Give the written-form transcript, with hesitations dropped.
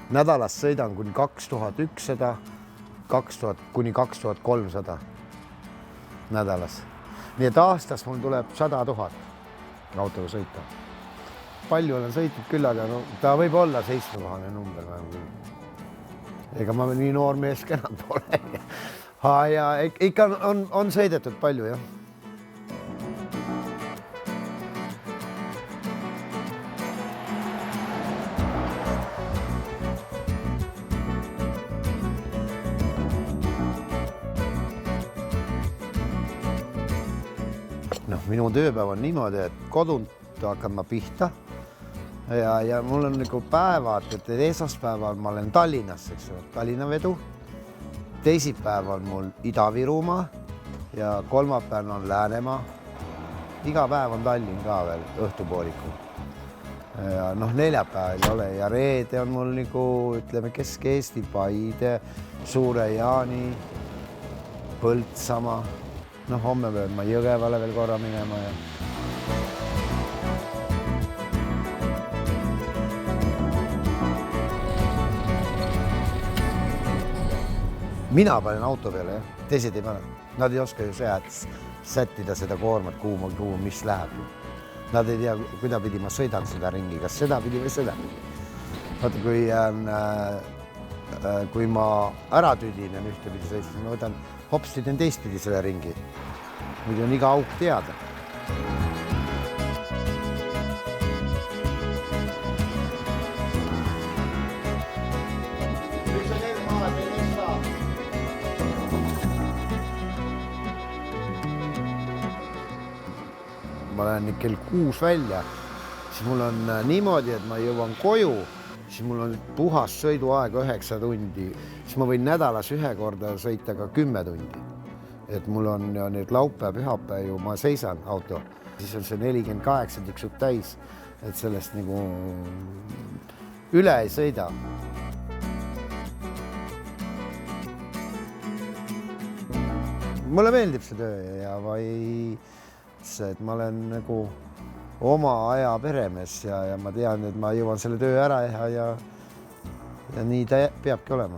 Nädalas sõidan kuni 2100, 2000 kuni 2300 nädalas. Nii et aastas mul tuleb 100 000 autoga sõita. Palju olen sõitnud küll, aga no, ta võib olla 7-kohane number. Ega ma nii noor mees enam pole. Ja ikka on sõidetud palju, jah. Minu tööpäev on niimoodi, et kodunt hakkan ma pihta ja mul on nagu päevad, et esmaspäeval ma olen Tallinnas, eks ole, Tallinna vedu. Teisipäeval mul Ida-Virumaa ja kolmapäeval on Läänemaa. Iga päev on Tallinn ka veel õhtupoolikul. Ja neljapäeval ei ole ja reede on mul nagu, ütleme, Kesk-Eesti, Paide, Suure-Jaani, Põltsamaa. Homme pean ma Jõgevale veel korra minema. Mina panen auto peale, jah. Teised ei pane. Nad ei oska ju sättida seda koormat, kuhu mis läheb. Nad ei tea, kuidapidi ma sõidan seda ringi, kas seda pidi või seda pidi. Vaata, kui ma ära tüdinen ühtepidi sõitsin, ma võtan hopsti teen teistpidi selle ringi. Muidu on iga auk teada. Ma lähen kell 6 välja, siis mul on niimoodi, et ma jõuan koju, siis mul on puhas sõiduaega 9 tundi. Siis ma võin nädalas ühe korda sõita ka 10 tundi. Et mul on nüüd laupäev, pühapäev ju ma seisan auto. Siis on see 48 tiksub täis, et sellest nagu üle ei sõida. Mulle meeldib see töö ja et ma olen nagu oma aja peremees ja ma tean, et ma jõuan selle töö ära ja nii ta peabki olema.